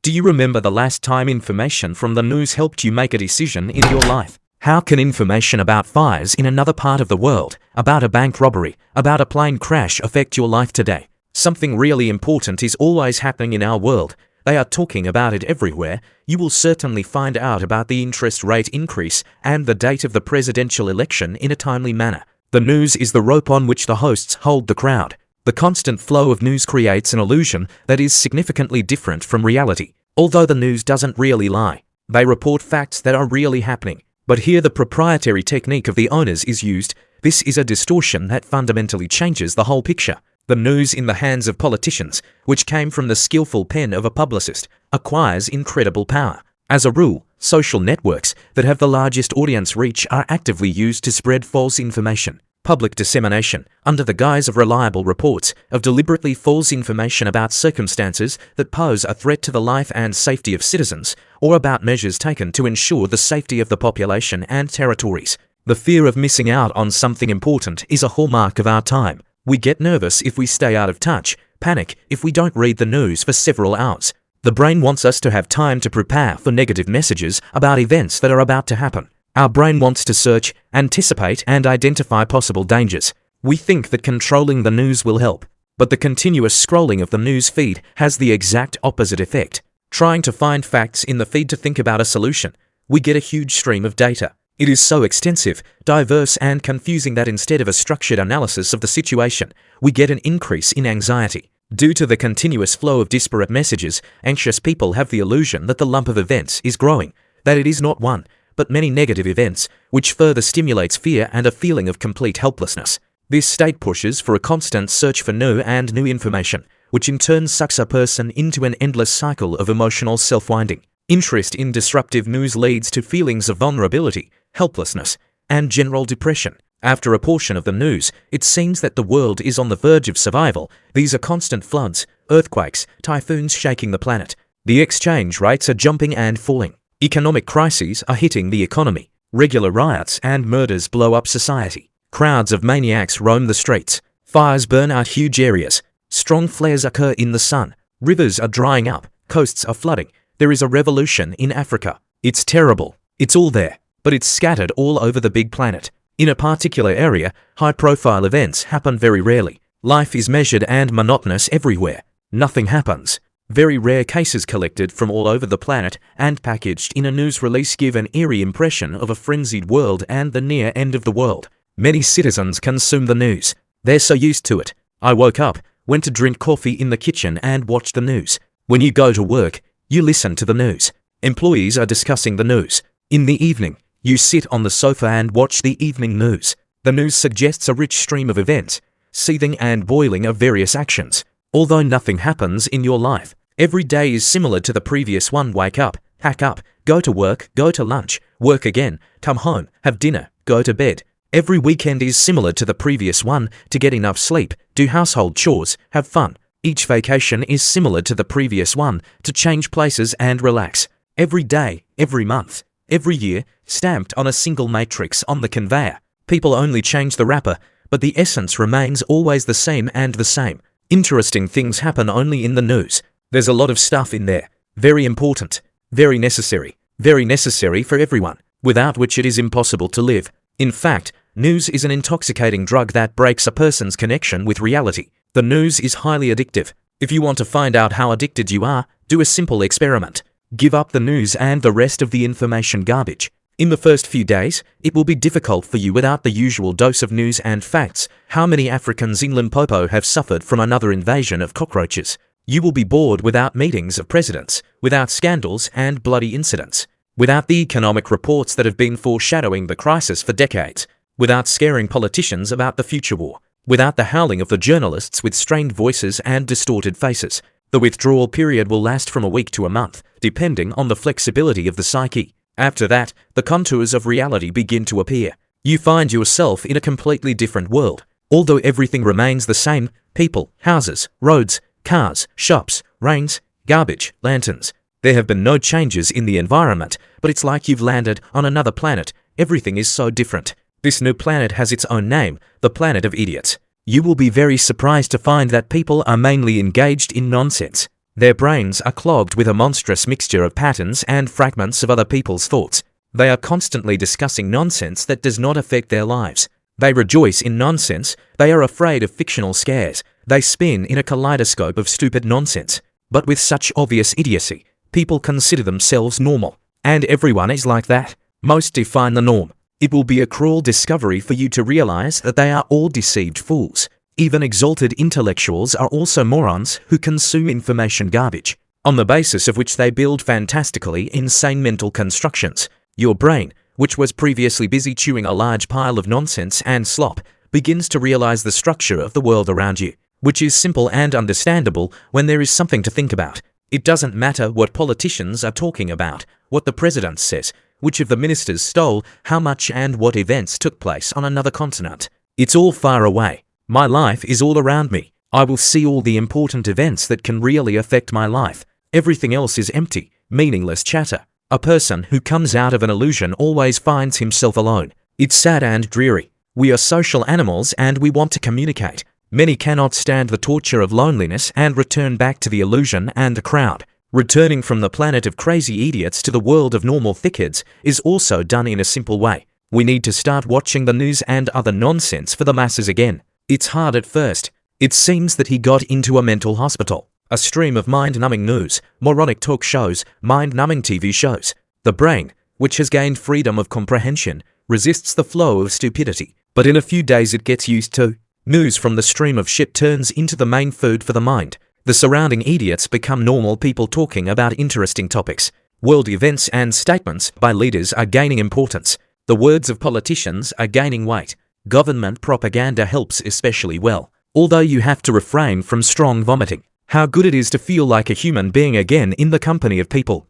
Do you remember the last time information from the news helped you make a decision in your life? How can information about fires in another part of the world, about a bank robbery, about a plane crash affect your life today? Something really important is always happening in our world. They are talking about it everywhere. You will certainly find out about the interest rate increase and the date of the presidential election in a timely manner. The news is the rope on which the hosts hold the crowd. The constant flow of news creates an illusion that is significantly different from reality. Although the news doesn't really lie, they report facts that are really happening. But here the proprietary technique of the owners is used. This is a distortion that fundamentally changes the whole picture. The news in the hands of politicians, which came from the skillful pen of a publicist, acquires incredible power. As a rule, social networks that have the largest audience reach are actively used to spread false information. Public dissemination, under the guise of reliable reports, of deliberately false information about circumstances that pose a threat to the life and safety of citizens, or about measures taken to ensure the safety of the population and territories. The fear of missing out on something important is a hallmark of our time. We get nervous if we stay out of touch, panic if we don't read the news for several hours. The brain wants us to have time to prepare for negative messages about events that are about to happen. Our brain wants to search, anticipate, and identify possible dangers. We think that controlling the news will help, but the continuous scrolling of the news feed has the exact opposite effect. Trying to find facts in the feed to think about a solution, we get a huge stream of data. It is so extensive, diverse, and confusing that instead of a structured analysis of the situation, we get an increase in anxiety. Due to the continuous flow of disparate messages, anxious people have the illusion that the lump of events is growing, that it is not one, but many negative events, which further stimulates fear and a feeling of complete helplessness. This state pushes for a constant search for new information, which in turn sucks a person into an endless cycle of emotional self-winding. Interest in disruptive news leads to feelings of vulnerability, helplessness, and general depression. After a portion of the news, it seems that the world is on the verge of survival. These are constant floods, earthquakes, typhoons shaking the planet. The exchange rates are jumping and falling. Economic crises are hitting the economy. Regular riots and murders blow up society. Crowds of maniacs roam the streets. Fires burn out huge areas. Strong flares occur in the sun. Rivers are drying up. Coasts are flooding. There is a revolution in Africa. It's terrible. It's all there, but it's scattered all over the big planet. In a particular area, high-profile events happen very rarely. Life is measured and monotonous everywhere. Nothing happens. Very rare cases collected from all over the planet and packaged in a news release give an eerie impression of a frenzied world and the near end of the world. Many citizens consume the news. They're so used to it. I woke up, went to drink coffee in the kitchen and watched the news. When you go to work, you listen to the news. Employees are discussing the news. In the evening, you sit on the sofa and watch the evening news. The news suggests a rich stream of events, seething and boiling of various actions. Although nothing happens in your life, every day is similar to the previous one. Wake up, pack up, go to work, go to lunch, work again, come home, have dinner, go to bed. Every weekend is similar to the previous one, to get enough sleep, do household chores, have fun. Each vacation is similar to the previous one, to change places and relax. Every day, every month, every year, stamped on a single matrix on the conveyor. People only change the wrapper, but the essence remains always the same and the same. Interesting things happen only in the news. There's a lot of stuff in there. Very important. Very necessary for everyone, without which it is impossible to live. In fact, news is an intoxicating drug that breaks a person's connection with reality. The news is highly addictive. If you want to find out how addicted you are, do a simple experiment. Give up the news and the rest of the information garbage. In the first few days, it will be difficult for you without the usual dose of news and facts. How many Africans in Limpopo have suffered from another invasion of cockroaches? You will be bored without meetings of presidents, without scandals and bloody incidents, without the economic reports that have been foreshadowing the crisis for decades, without scaring politicians about the future war, without the howling of the journalists with strained voices and distorted faces. The withdrawal period will last from a week to a month, depending on the flexibility of the psyche. After that, the contours of reality begin to appear. You find yourself in a completely different world. Although everything remains the same, people, houses, roads, cars, shops, rains, garbage, lanterns. There have been no changes in the environment, but it's like you've landed on another planet. Everything is so different. This new planet has its own name, the planet of idiots. You will be very surprised to find that people are mainly engaged in nonsense. Their brains are clogged with a monstrous mixture of patterns and fragments of other people's thoughts. They are constantly discussing nonsense that does not affect their lives. They rejoice in nonsense. They are afraid of fictional scares. They spin in a kaleidoscope of stupid nonsense. But with such obvious idiocy, people consider themselves normal. And everyone is like that. Most define the norm. It will be a cruel discovery for you to realize that they are all deceived fools. Even exalted intellectuals are also morons who consume information garbage, on the basis of which they build fantastically insane mental constructions. Your brain, which was previously busy chewing a large pile of nonsense and slop, begins to realize the structure of the world around you, which is simple and understandable when there is something to think about. It doesn't matter what politicians are talking about, what the president says, which of the ministers stole, how much and what events took place on another continent. It's all far away. My life is all around me. I will see all the important events that can really affect my life. Everything else is empty, meaningless chatter. A person who comes out of an illusion always finds himself alone. It's sad and dreary. We are social animals and we want to communicate. Many cannot stand the torture of loneliness and return back to the illusion and the crowd. Returning from the planet of crazy idiots to the world of normal thickheads is also done in a simple way. We need to start watching the news and other nonsense for the masses again. It's hard at first. It seems that he got into a mental hospital. A stream of mind-numbing news, moronic talk shows, mind-numbing TV shows. The brain, which has gained freedom of comprehension, resists the flow of stupidity, but in a few days it gets used to. News from the stream of shit turns into the main food for the mind. The surrounding idiots become normal people talking about interesting topics. World events and statements by leaders are gaining importance. The words of politicians are gaining weight. Government propaganda helps especially well, although you have to refrain from strong vomiting. How good it is to feel like a human being again in the company of people.